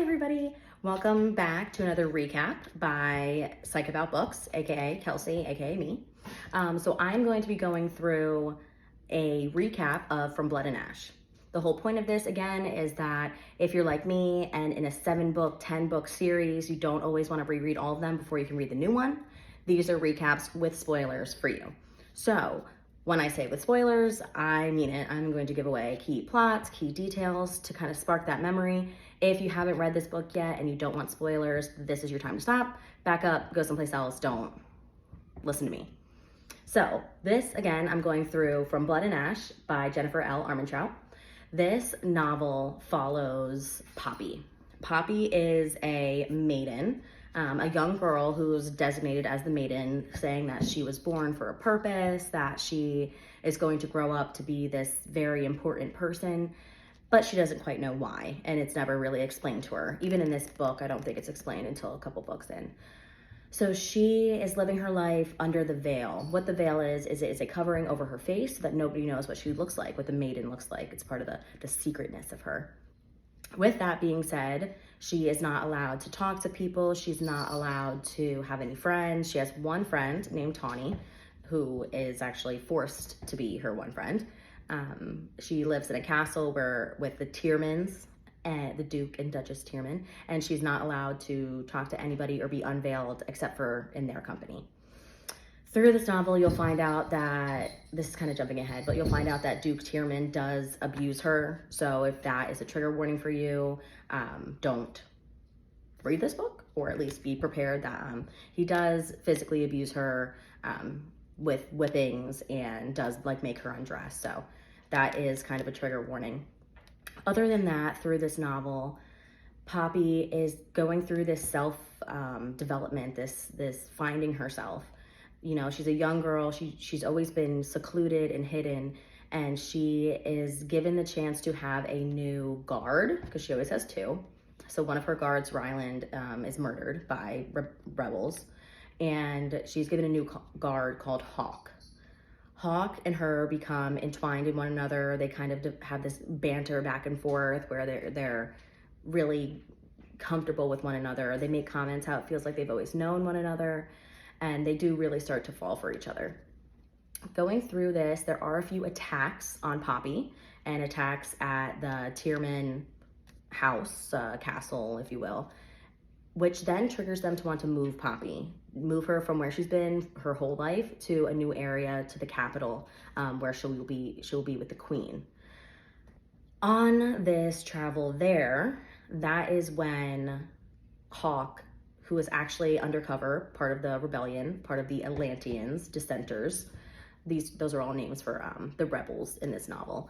everybody. Welcome back to another recap by Psych About Books, aka Kelsey, aka me. So I'm going to be going through a recap of From Blood and Ash. The whole point of this, again, is that if you're like me and in a 7-book, 10-book series, you don't always want to reread all of them before you can read the new one. These are recaps with spoilers for you. So when I say with spoilers, I mean it. I'm going to give away key plots, key details to kind of spark that memory. If you haven't read this book yet and you don't want spoilers, this is your time to stop, back up, go someplace else, don't listen to me. So this, again, I'm going through From Blood and Ash by Jennifer L Armentrout. This novel follows Poppy. Poppy is a maiden, a young girl who's designated as the maiden, saying that she was born for a purpose, that she is going to grow up to be this very important person, but she doesn't quite know why, and it's never really explained to her. Even in this book, I don't think it's explained until a couple books in. So she is living her life under the veil. What the veil is it's a covering over her face so that nobody knows what she looks like, what the maiden looks like. It's part of the secretness of her. With that being said, she is not allowed to talk to people. She's not allowed to have any friends. She has one friend named Tawny, who is actually forced to be her one friend. She lives in a castle with the Tiermans, the Duke and Duchess Tierman, and she's not allowed to talk to anybody or be unveiled except for in their company. Through this novel, you'll find out that, this is kind of jumping ahead, but you'll find out that Duke Tierman does abuse her. So if that is a trigger warning for you, don't read this book, or at least be prepared that he does physically abuse her with whippings and does make her undress. So that is kind of a trigger warning. Other than that, through this novel, Poppy is going through this self-development, this finding herself. You know, she's a young girl. She's always been secluded and hidden, and she is given the chance to have a new guard, because she always has two. So one of her guards, Ryland, is murdered by rebels, and she's given a new guard called Hawk. Hawk and her become entwined in one another. They kind of have this banter back and forth where they're really comfortable with one another. They make comments how it feels like they've always known one another, and they do really start to fall for each other. Going through this, there are a few attacks on Poppy and attacks at the Tierman house, castle, if you will, which then triggers them to want to move Poppy, move her from where she's been her whole life to a new area, to the capital, where she'll be with the queen. On this travel there, that is when Hawk, who is actually undercover, part of the rebellion, part of the Atlanteans, dissenters, those are all names for the rebels in this novel,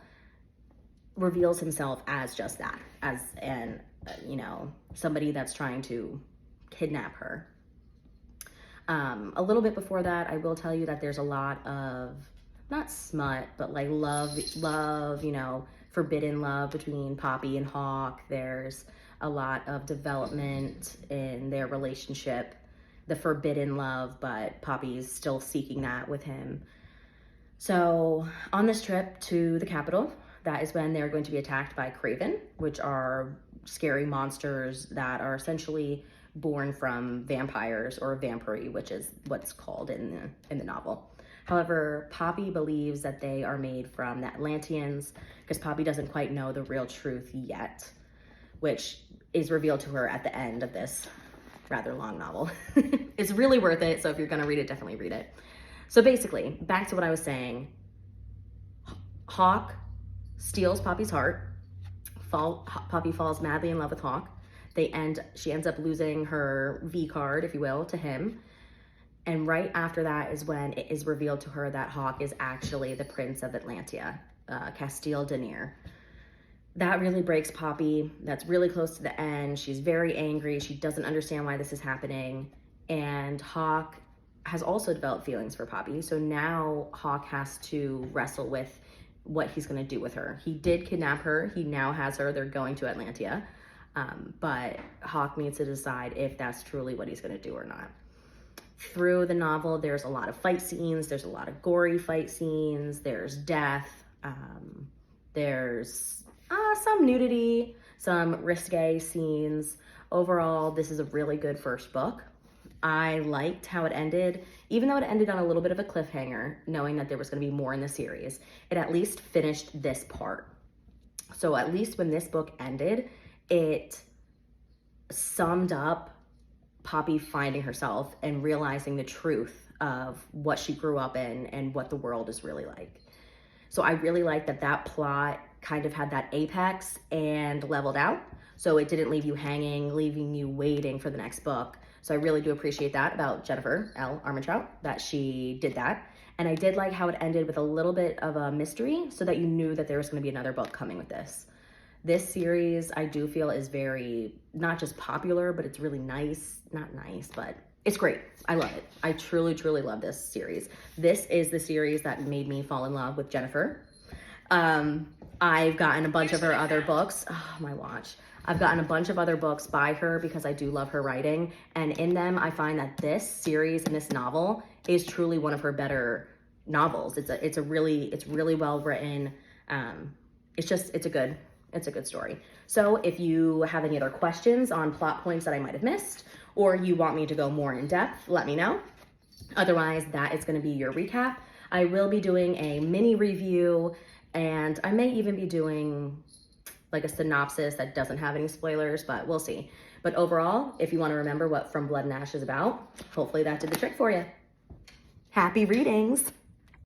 reveals himself as just that, as an somebody that's trying to kidnap her. A little bit before that, I will tell you that there's a lot of, not smut, but like love, forbidden love between Poppy and Hawk. There's a lot of development in their relationship, the forbidden love, but Poppy's still seeking that with him. So on this trip to the capital, that is when they're going to be attacked by Craven, which are scary monsters that are essentially born from vampires, or vampire, which is what's called in the novel. However, Poppy believes that they are made from the Atlanteans, because Poppy doesn't quite know the real truth yet, which is revealed to her at the end of this rather long novel. It's really worth it, so if you're gonna read it, definitely read it. So basically, back to what I was saying, Hawk steals Poppy's heart. Poppy falls madly in love with Hawk. She ends up losing her V card, if you will, to him. And right after that is when it is revealed to her that Hawk is actually the Prince of Atlantia, Castile Denier. That really breaks Poppy. That's really close to the end. She's very angry. She doesn't understand why this is happening. And Hawk has also developed feelings for Poppy. So now Hawk has to wrestle with what he's going to do with her. He did kidnap her. He now has her. They're going to Atlantia. But Hawk needs to decide if that's truly what he's going to do or not. Through the novel, there's a lot of fight scenes. There's a lot of gory fight scenes. There's death. There's some nudity, some risque scenes. Overall, this is a really good first book. I liked how it ended, even though it ended on a little bit of a cliffhanger, knowing that there was going to be more in the series. It at least finished this part. So at least when this book ended, it summed up Poppy finding herself and realizing the truth of what she grew up in and what the world is really like. So I really like that that plot kind of had that apex and leveled out. So it didn't leave you hanging, leaving you waiting for the next book. So I really do appreciate that about Jennifer L Armentrout, that she did that. And I did like how it ended with a little bit of a mystery so that you knew that there was going to be another book coming with this. This series, I do feel, is very, not just popular, but it's really nice. Not nice, but it's great. I love it. I truly, truly love this series. This is the series that made me fall in love with Jennifer. I've gotten a bunch of her other books. Oh, my watch. I've gotten a bunch of other books by her because I do love her writing. And in them, I find that this series and this novel is truly one of her better novels. It's really well written. It's a good story. So if you have any other questions on plot points that I might have missed, or you want me to go more in depth, let me know. Otherwise, that is going to be your recap. I will be doing a mini review, and I may even be doing like a synopsis that doesn't have any spoilers, but we'll see. But overall, if you want to remember what From Blood and Ash is about, hopefully that did the trick for you. Happy readings.